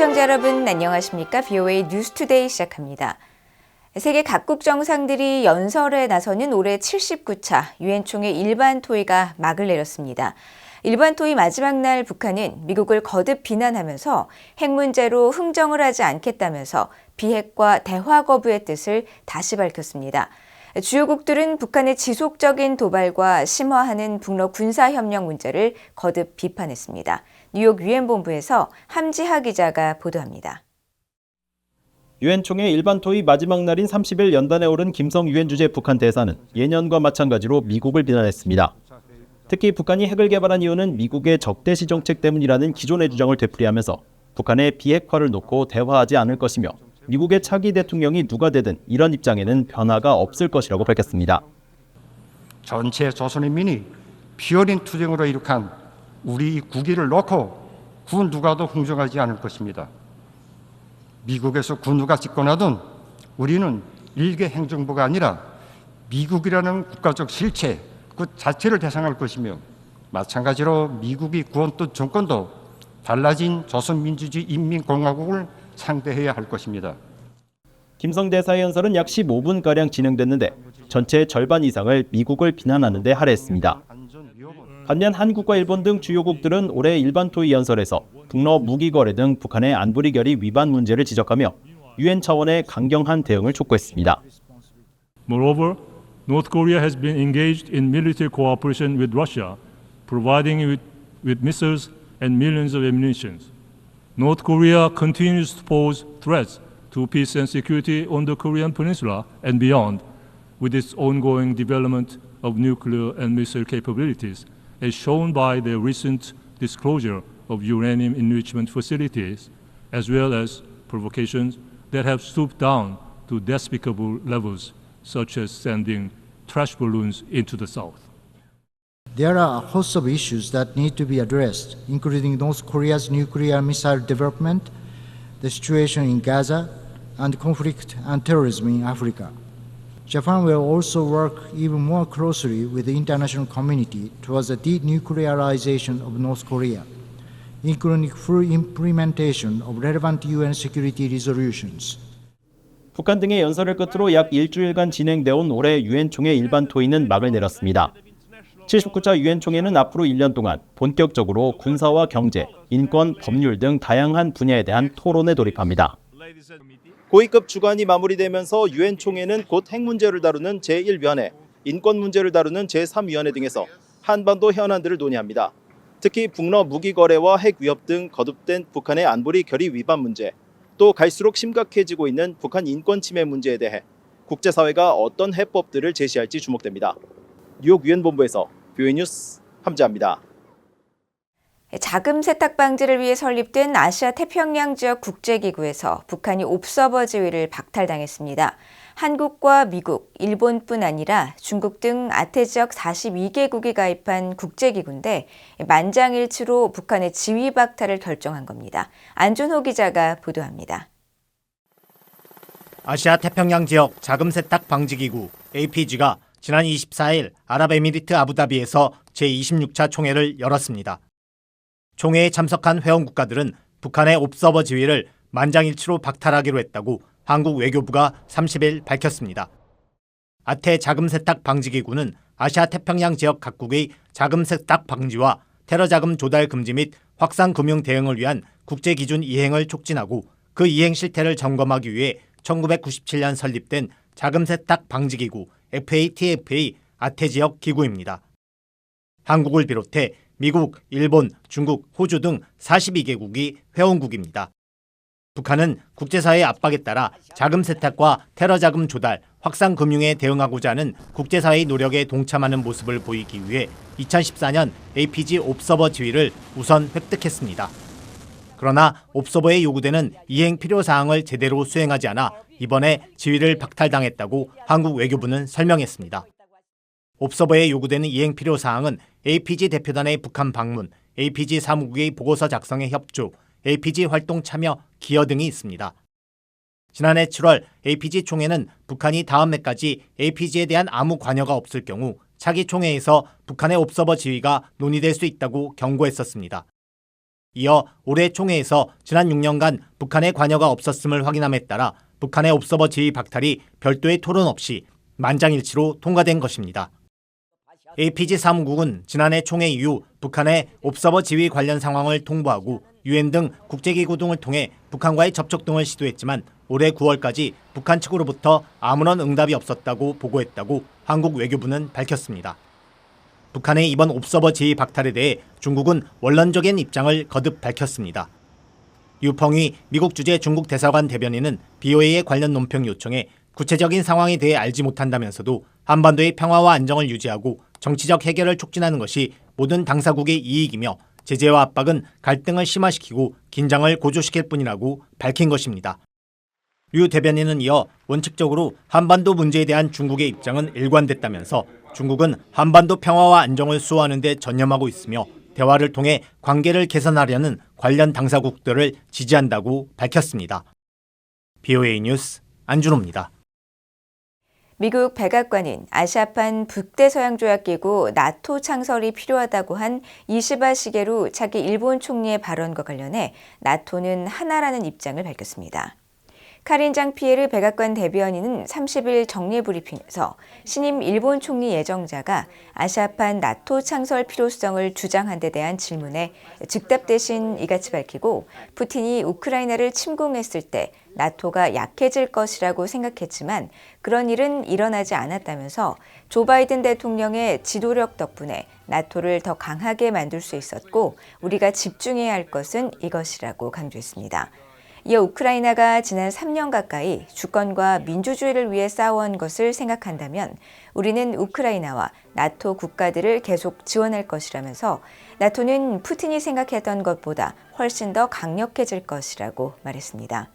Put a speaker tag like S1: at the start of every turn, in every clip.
S1: 시청자 여러분 안녕하십니까? VOA 뉴스투데이 시작합니다. 세계 각국 정상들이 연설에 나서는 올해 79차 유엔 총회 일반 토의가 막을 내렸습니다. 일반 토의 마지막 날 북한은 미국을 거듭 비난하면서 핵 문제로 흥정을 하지 않겠다면서 비핵과 대화 거부의 뜻을 다시 밝혔습니다. 주요국들은 북한의 지속적인 도발과 심화하는 북러 군사협력 문제를 거듭 비판했습니다. 뉴욕 유엔 본부에서 함지하 기자가 보도합니다.
S2: 유엔 총회 일반 토의 마지막 날인 30일 연단에 오른 김성 유엔 주재 북한 대사는 예년과 마찬가지로 미국을 비난했습니다. 특히 북한이 핵을 개발한 이유는 미국의 적대시 정책 때문이라는 기존의 주장을 되풀이하면서 북한의 비핵화를 놓고 대화하지 않을 것이며 미국의 차기 대통령이 누가 되든 이런 입장에는 변화가 없을 것이라고 밝혔습니다.
S3: 전체 조선인민이 피어린 투쟁으로 이룩한 우리 국위를 놓고 그 누가도 흥정하지 않을 것입니다. 미국에서 그 누가 집권하든 우리는 일개 행정부가 아니라 미국이라는 국가적 실체 그 자체를 대상할 것이며 마찬가지로 미국이 구원던 정권도 달라진 조선민주주의 인민공화국을 상대해야 할 것입니다.
S2: 김성 대사의 연설은 약 15분가량 진행됐는데 전체의 절반 이상을 미국을 비난하는 데 할애했습니다. 반면 한국과 일본 등 주요국들은 올해 일반 토의 연설에서 북러 무기 거래 등 북한의 안보리 결의 위반 문제를 지적하며 유엔 차원의 강경한 대응을 촉구했습니다.
S4: Moreover, North Korea has been engaged in military cooperation with Russia, providing with missiles and millions of ammunition. North Korea continues to pose threats to peace and security on the Korean Peninsula and beyond, with its ongoing development of nuclear and missile capabilities, as shown by the recent disclosure of uranium enrichment facilities, as well as provocations that have stooped down to despicable levels, such as sending trash balloons into the south.
S5: There are a host of issues that need to be addressed, including North Korea's nuclear missile development, the situation in Gaza, and conflict and terrorism in Africa. Japan will also work even more closely with the international community towards the denuclearization of North Korea, including full implementation of relevant UN security resolutions.
S2: 북한 등의 연설을 끝으로 약 일주일간 진행되어 온 올해 유엔 총회 일반 토의는 막을 내렸습니다. 79차 유엔 총회는 앞으로 1년 동안 본격적으로 군사와 경제, 인권, 법률 등 다양한 분야에 대한 토론에 돌입합니다. 고위급 주관이 마무리되면서 유엔 총회는 곧 핵 문제를 다루는 제1위원회, 인권 문제를 다루는 제3위원회 등에서 한반도 현안들을 논의합니다. 특히 북러 무기 거래와 핵 위협 등 거듭된 북한의 안보리 결의 위반 문제, 또 갈수록 심각해지고 있는 북한 인권 침해 문제에 대해 국제사회가 어떤 해법들을 제시할지 주목됩니다. 뉴욕 유엔 본부에서 VOA 뉴스 함지아입니다.
S1: 자금 세탁 방지를 위해 설립된 아시아 태평양 지역 국제기구에서 북한이 옵서버 지위를 박탈당했습니다. 한국과 미국, 일본뿐 아니라 중국 등 아태 지역 42개국이 가입한 국제기구인데 만장일치로 북한의 지위 박탈을 결정한 겁니다. 안준호 기자가 보도합니다.
S6: 아시아 태평양 지역 자금 세탁 방지 기구 APG가 지난 24일 아랍에미리트 아부다비에서 제26차 총회를 열었습니다. 총회에 참석한 회원 국가들은 북한의 옵서버 지위를 만장일치로 박탈하기로 했다고 한국 외교부가 30일 밝혔습니다. 아태 자금 세탁 방지 기구는 아시아 태평양 지역 각국의 자금 세탁 방지와 테러 자금 조달 금지 및 확산 금융 대응을 위한 국제 기준 이행을 촉진하고 그 이행 실태를 점검하기 위해 1997년 설립된 자금 세탁 방지 기구 FATF의 아태 지역 기구입니다. 한국을 비롯해 미국, 일본, 중국, 호주 등 42개국이 회원국입니다. 북한은 국제사회의 압박에 따라 자금 세탁과 테러 자금 조달, 확산 금융에 대응하고자 하는 국제사회의 노력에 동참하는 모습을 보이기 위해 2014년 APG 옵서버 지위를 우선 획득했습니다. 그러나 옵서버에 요구되는 이행 필요 사항을 제대로 수행하지 않아 이번에 지위를 박탈당했다고 한국 외교부는 설명했습니다. 옵서버에 요구되는 이행 필요 사항은 APG 대표단의 북한 방문, APG 사무국의 보고서 작성에 협조, APG 활동 참여, 기여 등이 있습니다. 지난해 7월 APG 총회는 북한이 다음 해까지 APG에 대한 아무 관여가 없을 경우 차기 총회에서 북한의 옵서버 지위가 논의될 수 있다고 경고했었습니다. 이어 올해 총회에서 지난 6년간 북한의 관여가 없었음을 확인함에 따라 북한의 옵서버 지위 박탈이 별도의 토론 없이 만장일치로 통과된 것입니다. APG 사무국은 지난해 총회 이후 북한의 옵서버 지위 관련 상황을 통보하고 UN 등 국제기구 등을 통해 북한과의 접촉 등을 시도했지만 올해 9월까지 북한 측으로부터 아무런 응답이 없었다고 보고했다고 한국 외교부는 밝혔습니다. 북한의 이번 옵서버 지위 박탈에 대해 중국은 원론적인 입장을 거듭 밝혔습니다. 유펑위 미국 주재 중국 대사관 대변인은 BOA의 관련 논평 요청에 구체적인 상황에 대해 알지 못한다면서도 한반도의 평화와 안정을 유지하고 정치적 해결을 촉진하는 것이 모든 당사국의 이익이며 제재와 압박은 갈등을 심화시키고 긴장을 고조시킬 뿐이라고 밝힌 것입니다. 류 대변인은 이어 원칙적으로 한반도 문제에 대한 중국의 입장은 일관됐다면서 중국은 한반도 평화와 안정을 수호하는 데 전념하고 있으며 대화를 통해 관계를 개선하려는 관련 당사국들을 지지한다고 밝혔습니다. BOA 뉴스 안준호입니다.
S1: 미국 백악관은 아시아판 북대서양조약기구 나토 창설이 필요하다고 한 이시바 시게루 차기 일본 총리의 발언과 관련해 나토는 하나라는 입장을 밝혔습니다. 카린 장피에르 백악관 대변인은 30일 정례 브리핑에서 신임 일본 총리 예정자가 아시아판 나토 창설 필요성을 주장한 데 대한 질문에 즉답 대신 이같이 밝히고 푸틴이 우크라이나를 침공했을 때 나토가 약해질 것이라고 생각했지만 그런 일은 일어나지 않았다면서 조 바이든 대통령의 지도력 덕분에 나토를 더 강하게 만들 수 있었고 우리가 집중해야 할 것은 이것이라고 강조했습니다. 이어 우크라이나가 지난 3년 가까이 주권과 민주주의를 위해 싸워온 것을 생각한다면 우리는 우크라이나와 나토 국가들을 계속 지원할 것이라면서 나토는 푸틴이 생각했던 것보다 훨씬 더 강력해질 것이라고 말했습니다.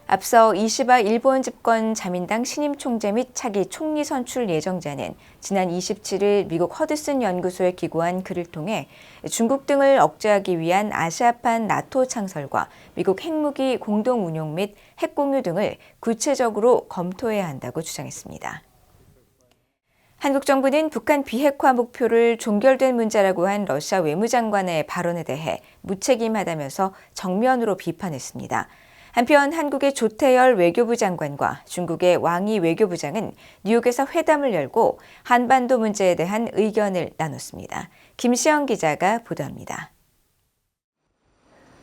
S1: 앞서 이시바 일본 집권 자민당 신임 총재 및 차기 총리 선출 예정자는 지난 27일 미국 허드슨 연구소에 기고한 글을 통해 중국 등을 억제하기 위한 아시아판 나토 창설과 미국 핵무기 공동 운용 및 핵공유 등을 구체적으로 검토해야 한다고 주장했습니다. 한국 정부는 북한 비핵화 목표를 종결된 문제라고 한 러시아 외무장관의 발언에 대해 무책임하다면서 정면으로 비판했습니다. 한편 한국의 조태열 외교부 장관과 중국의 왕이 외교부장은 뉴욕에서 회담을 열고 한반도 문제에 대한 의견을 나눴습니다. 김시영 기자가 보도합니다.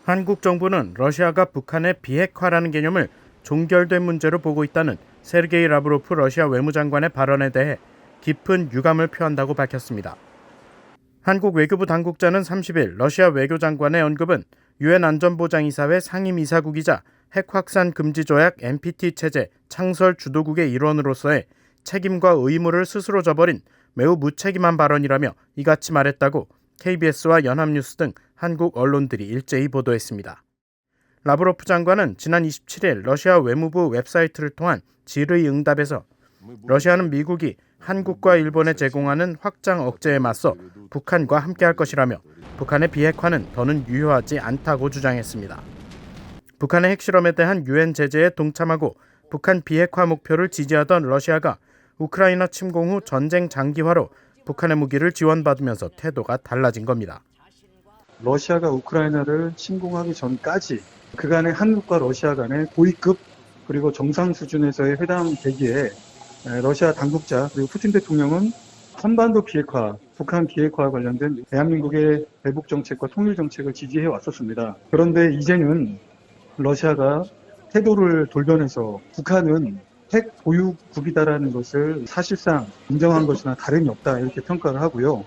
S7: 한국 정부는 러시아가 북한의 비핵화라는 개념을 종결된 문제로 보고 있다는 세르게이 라브로프 러시아 외무장관의 발언에 대해 깊은 유감을 표한다고 밝혔습니다. 한국 외교부 당국자는 30일 러시아 외교장관의 언급은 유엔 안전보장이사회 상임이사국이자 핵확산금지조약 NPT 체제 창설 주도국의 일원으로서의 책임과 의무를 스스로 져버린 매우 무책임한 발언이라며 이같이 말했다고 KBS와 연합뉴스 등 한국 언론들이 일제히 보도했습니다. 라브로프 장관은 지난 27일 러시아 외무부 웹사이트를 통한 질의 응답에서 러시아는 미국이 한국과 일본에 제공하는 확장 억제에 맞서 북한과 함께할 것이라며 북한의 비핵화는 더는 유효하지 않다고 주장했습니다. 북한의 핵실험에 대한 유엔 제재에 동참하고 북한 비핵화 목표를 지지하던 러시아가 우크라이나 침공 후 전쟁 장기화로 북한의 무기를 지원받으면서 태도가 달라진 겁니다.
S8: 러시아가 우크라이나를 침공하기 전까지 그간의 한국과 러시아 간의 고위급 그리고 정상 수준에서의 회담 대기에 러시아 당국자 그리고 푸틴 대통령은 한반도 비핵화, 북한 비핵화와 관련된 대한민국의 대북 정책과 통일 정책을 지지해 왔었습니다. 그런데 이제는 러시아가 태도를 돌변해서 북한은 핵 보유국이다라는 것을 사실상 인정한 것이나 다름이 없다 이렇게 평가를 하고요.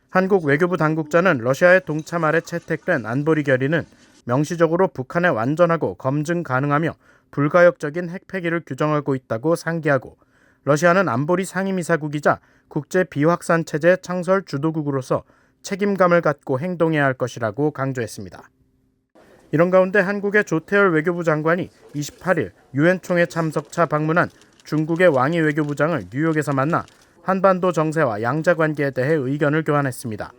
S7: 한국 외교부 당국자는 러시아의 동참 아래 채택된 안보리 결의는 명시적으로 북한의 완전하고 검증 가능하며 불가역적인 핵폐기를 규정하고 있다고 상기하고 러시아는 안보리 상임이사국이자 국제 비확산 체제 창설 주도국으로서 책임감을 갖고 행동해야 할 것이라고 강조했습니다. 이런 가운데 한국의 조태열 외교부 장관이 28일 유엔 총회 참석차 방문한 중국의 왕이 외교부장을 뉴욕에서 만나 한반도 정세와 양자 관계에 대해 의견을 교환했습니다.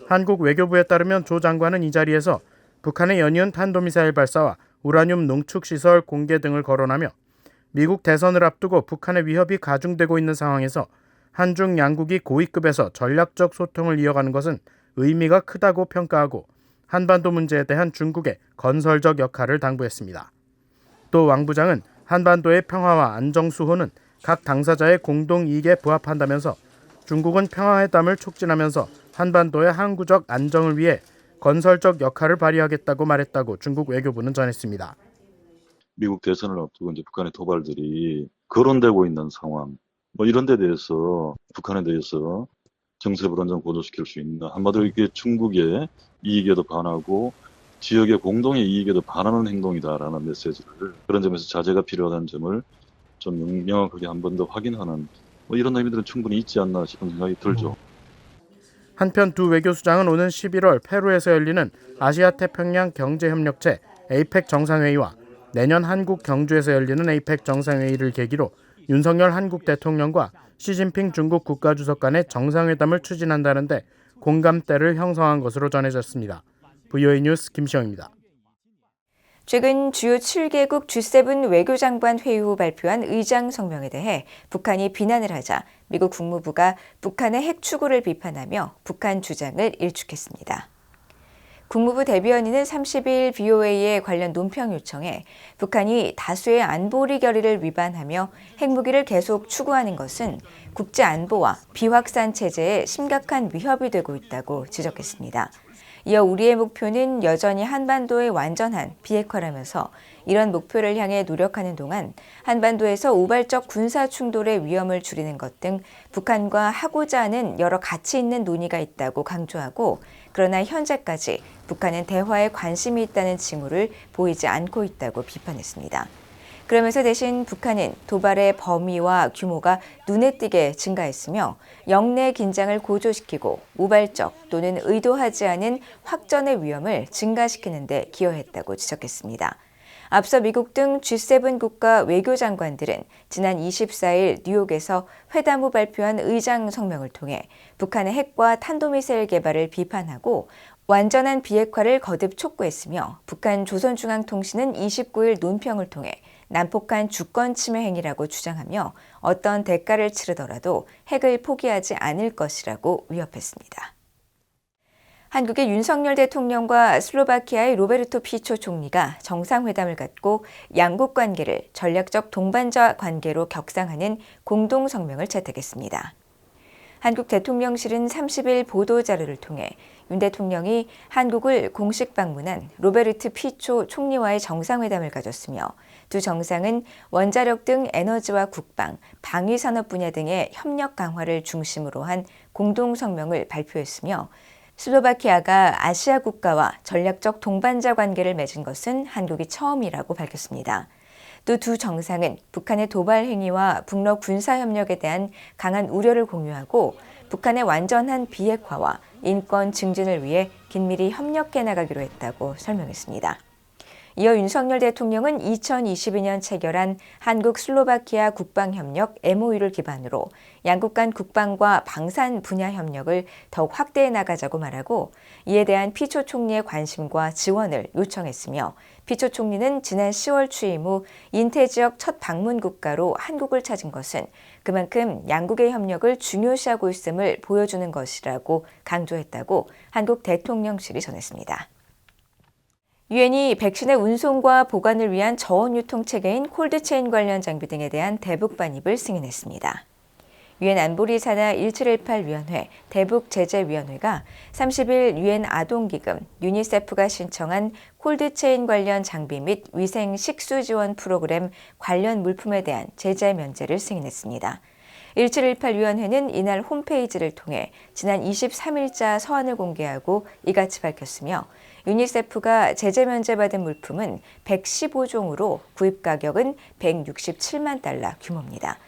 S7: 한국 외교부에 따르면 조 장관은 이 자리에서 북한의 연이은 탄도미사일 발사와 우라늄 농축시설 공개 등을 거론하며 미국 대선을 앞두고 북한의 위협이 가중되고 있는 상황에서 한중 양국이 고위급에서 전략적 소통을 이어가는 것은 의미가 크다고 평가하고 한반도 문제에 대한 중국의 건설적 역할을 당부했습니다. 또 왕 부장은 한반도의 평화와 안정 수호는 각 당사자의 공동 이익에 부합한다면서 중국은 평화회담을 촉진하면서 한반도의 항구적 안정을 위해 건설적 역할을 발휘하겠다고 말했다고 중국 외교부는 전했습니다.
S9: 미국 대선을 앞두고 이제 북한의 도발들이 거론되고 있는 상황, 이런 데 대해서 북한에 대해서 정세 불안정 고조시킬 수 있는, 한마디로 이게 중국의 이익에도 반하고 지역의 공동의 이익에도 반하는 행동이다라는 메시지를, 그런 점에서 자제가 필요하다는 점을 좀 명확하게 한 번 더 확인하는 이런 의미들은 충분히 있지 않나 싶은 생각이 들죠.
S7: 한편 두 외교수장은 오는 11월 페루에서 열리는 아시아태평양 경제협력체 APEC 정상회의와 내년 한국 경주에서 열리는 APEC 정상회의를 계기로 윤석열 한국 대통령과 시진핑 중국 국가주석 간의 정상회담을 추진한다는데 공감대를 형성한 것으로 전해졌습니다. VOA 뉴스 김시영입니다.
S1: 최근 주요 7개국 G7 외교장관 회의 후 발표한 의장 성명에 대해 북한이 비난을 하자 미국 국무부가 북한의 핵 추구를 비판하며 북한 주장을 일축했습니다. 국무부 대변인은 30일 BOA의 관련 논평 요청에 북한이 다수의 안보리 결의를 위반하며 핵무기를 계속 추구하는 것은 국제 안보와 비확산 체제에 심각한 위협이 되고 있다고 지적했습니다. 이어 우리의 목표는 여전히 한반도의 완전한 비핵화라면서 이런 목표를 향해 노력하는 동안 한반도에서 우발적 군사 충돌의 위험을 줄이는 것 등 북한과 하고자 하는 여러 가치 있는 논의가 있다고 강조하고, 그러나 현재까지 북한은 대화에 관심이 있다는 징후를 보이지 않고 있다고 비판했습니다. 그러면서 대신 북한은 도발의 범위와 규모가 눈에 띄게 증가했으며 영내 긴장을 고조시키고 우발적 또는 의도하지 않은 확전의 위험을 증가시키는 데 기여했다고 지적했습니다. 앞서 미국 등 G7 국가 외교장관들은 지난 24일 뉴욕에서 회담 후 발표한 의장 성명을 통해 북한의 핵과 탄도미사일 개발을 비판하고 완전한 비핵화를 거듭 촉구했으며, 북한 조선중앙통신은 29일 논평을 통해 난폭한 주권 침해 행위라고 주장하며 어떤 대가를 치르더라도 핵을 포기하지 않을 것이라고 위협했습니다. 한국의 윤석열 대통령과 슬로바키아의 로베르토 피초 총리가 정상회담을 갖고 양국 관계를 전략적 동반자 관계로 격상하는 공동성명을 채택했습니다. 한국 대통령실은 30일 보도자료를 통해 윤 대통령이 한국을 공식 방문한 로베르트 피초 총리와의 정상회담을 가졌으며, 두 정상은 원자력 등 에너지와 국방, 방위산업 분야 등의 협력 강화를 중심으로 한 공동성명을 발표했으며, 슬로바키아가 아시아 국가와 전략적 동반자 관계를 맺은 것은 한국이 처음이라고 밝혔습니다. 또 두 정상은 북한의 도발 행위와 북러 군사 협력에 대한 강한 우려를 공유하고 북한의 완전한 비핵화와 인권 증진을 위해 긴밀히 협력해 나가기로 했다고 설명했습니다. 이어 윤석열 대통령은 2022년 체결한 한국 슬로바키아 국방협력 MOU를 기반으로 양국 간 국방과 방산 분야 협력을 더욱 확대해 나가자고 말하고, 이에 대한 피초 총리의 관심과 지원을 요청했으며, 피초 총리는 지난 10월 취임 후 인태 지역 첫 방문 국가로 한국을 찾은 것은 그만큼 양국의 협력을 중요시하고 있음을 보여주는 것이라고 강조했다고 한국 대통령실이 전했습니다. 유엔이 백신의 운송과 보관을 위한 저온 유통 체계인 콜드체인 관련 장비 등에 대한 대북 반입을 승인했습니다. 유엔 안보리 산하 1718위원회 대북제재위원회가 30일 유엔 아동기금 유니세프가 신청한 콜드체인 관련 장비 및 위생 식수 지원 프로그램 관련 물품에 대한 제재 면제를 승인했습니다. 1718위원회는 이날 홈페이지를 통해 지난 23일자 서한을 공개하고 이같이 밝혔으며, 유니세프가 제재 면제받은 물품은 115종으로 구입 가격은 167만 달러 규모입니다.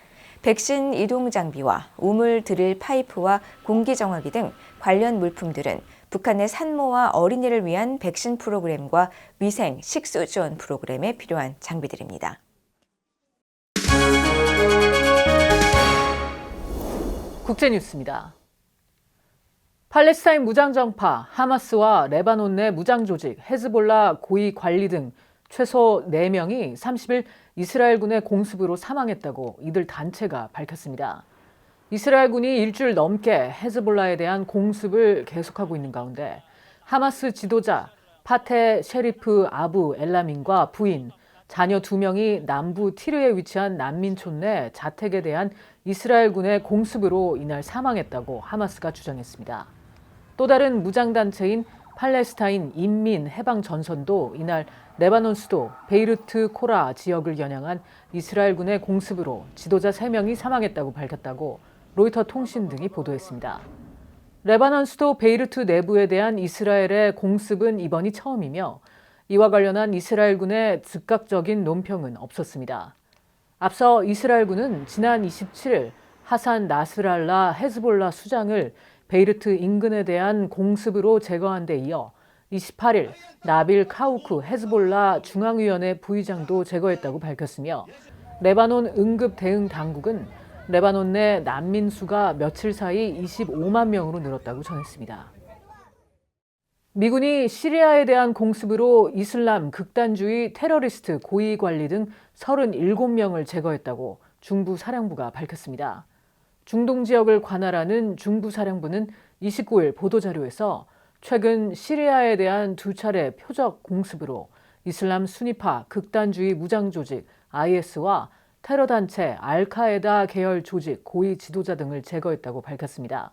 S1: 백신 이동 장비와 우물 드릴 파이프와 공기 정화기 등 관련 물품들은 북한의 산모와 어린이를 위한 백신 프로그램과 위생 식수 지원 프로그램에 필요한 장비들입니다.
S10: 국제뉴스입니다. 팔레스타인 무장정파 하마스와 레바논 내 무장조직 헤즈볼라 고위 관리 등 최소 4명이 30일 이스라엘군의 공습으로 사망했다고 이들 단체가 밝혔습니다. 이스라엘군이 일주일 넘게 헤즈볼라에 대한 공습을 계속하고 있는 가운데 하마스 지도자 파테 셰리프 아부 엘라민과 부인, 자녀 2명이 남부 티르에 위치한 난민촌 내 자택에 대한 이스라엘군의 공습으로 이날 사망했다고 하마스가 주장했습니다. 또 다른 무장단체인 팔레스타인 인민해방전선도 이날 레바논 수도 베이루트 코라 지역을 겨냥한 이스라엘군의 공습으로 지도자 3명이 사망했다고 밝혔다고 로이터 통신 등이 보도했습니다. 레바논 수도 베이루트 내부에 대한 이스라엘의 공습은 이번이 처음이며 이와 관련한 이스라엘군의 즉각적인 논평은 없었습니다. 앞서 이스라엘군은 지난 27일 하산 나스랄라 헤즈볼라 수장을 베이루트 인근에 대한 공습으로 제거한 데 이어 28일 나빌 카우크 헤즈볼라 중앙위원회 부의장도 제거했다고 밝혔으며 레바논 응급 대응 당국은 레바논 내 난민 수가 며칠 사이 25만 명으로 늘었다고 전했습니다. 미군이 시리아에 대한 공습으로 이슬람 극단주의 테러리스트 고위 관리 등 37명을 제거했다고 중부 사령부가 밝혔습니다. 중동 지역을 관할하는 중부 사령부는 29일 보도자료에서 최근 시리아에 대한 2차례 표적 공습으로 이슬람 순위파 극단주의 무장조직 IS와 테러단체 알카에다 계열 조직 고위 지도자 등을 제거했다고 밝혔습니다.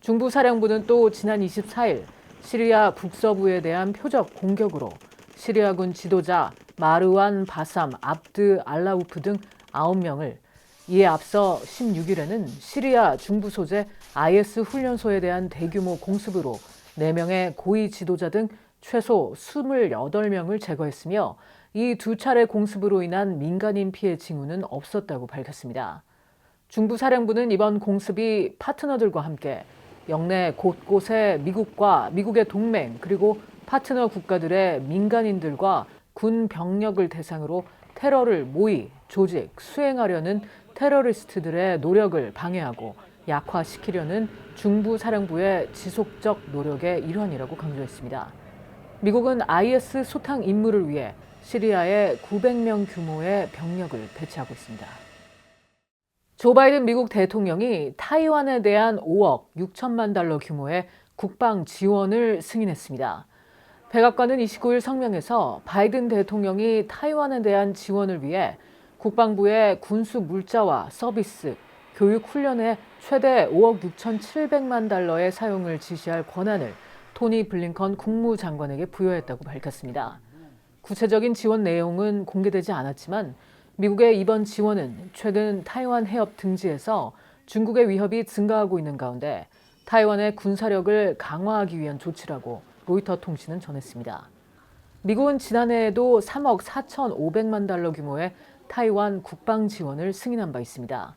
S10: 중부 사령부는 또 지난 24일 시리아 북서부에 대한 표적 공격으로 시리아군 지도자 마르완 바삼 압드 알라우프 등 9명을, 이에 앞서 16일에는 시리아 중부 소재 IS 훈련소에 대한 대규모 공습으로 4명의 고위 지도자 등 최소 28명을 제거했으며 이 2차례 공습으로 인한 민간인 피해 징후는 없었다고 밝혔습니다. 중부 사령부는 이번 공습이 파트너들과 함께 영내 곳곳에 미국과 미국의 동맹 그리고 파트너 국가들의 민간인들과 군 병력을 대상으로 테러를 모의, 조직, 수행하려는 테러리스트들의 노력을 방해하고 약화시키려는 중부 사령부의 지속적 노력의 일환이라고 강조했습니다. 미국은 IS 소탕 임무를 위해 시리아에 900명 규모의 병력을 배치하고 있습니다. 조 바이든 미국 대통령이 타이완에 대한 5억 6천만 달러 규모의 국방 지원을 승인했습니다. 백악관은 29일 성명에서 바이든 대통령이 타이완에 대한 지원을 위해 국방부의 군수 물자와 서비스, 교육 훈련에 최대 5억 6,700만 달러의 사용을 지시할 권한을 토니 블링컨 국무장관에게 부여했다고 밝혔습니다. 구체적인 지원 내용은 공개되지 않았지만 미국의 이번 지원은 최근 타이완 해협 등지에서 중국의 위협이 증가하고 있는 가운데 타이완의 군사력을 강화하기 위한 조치라고 로이터 통신은 전했습니다. 미국은 지난해에도 3억 4,500만 달러 규모의 타이완 국방 지원을 승인한 바 있습니다.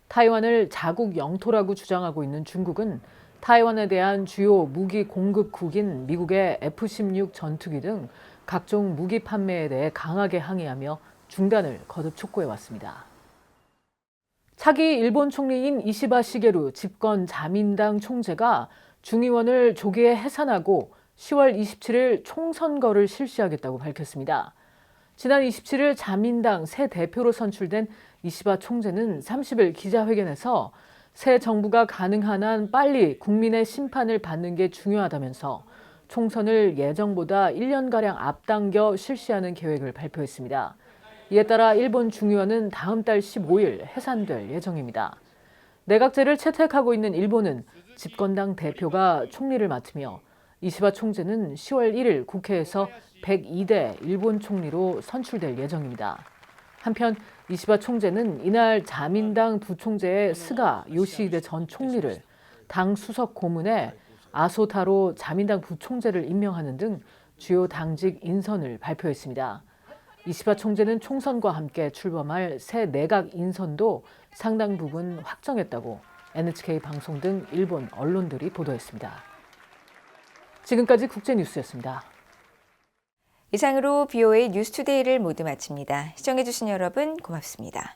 S10: 타이완을 자국 영토라고 주장하고 있는 중국은 타이완에 대한 주요 무기 공급국인 미국의 F-16 전투기 등 각종 무기 판매에 대해 강하게 항의하며 중단을 거듭 촉구해왔습니다. 차기 일본 총리인 이시바 시게루 집권 자민당 총재가 중의원을 조기에 해산하고 10월 27일 총선거를 실시하겠다고 밝혔습니다. 지난 27일 자민당 새 대표로 선출된 이시바 총재는 30일 기자회견에서 새 정부가 가능한 한 빨리 국민의 심판을 받는 게 중요하다면서 총선을 예정보다 1년가량 앞당겨 실시하는 계획을 발표했습니다. 이에 따라 일본 중의원은 다음 달 15일 해산될 예정입니다. 내각제를 채택하고 있는 일본은 집권당 대표가 총리를 맡으며 이시바 총재는 10월 1일 국회에서 102대 일본 총리로 선출될 예정입니다. 한편 이시바 총재는 이날 자민당 부총재의 스가 요시히데 전 총리를 당 수석 고문에 아소타로 자민당 부총재를 임명하는 등 주요 당직 인선을 발표했습니다. 이시바 총재는 총선과 함께 출범할 새 내각 인선도 상당 부분 확정했다고 NHK 방송 등 일본 언론들이 보도했습니다. 지금까지 국제뉴스였습니다.
S1: 이상으로 BOA 뉴스투데이를 모두 마칩니다. 시청해주신 여러분 고맙습니다.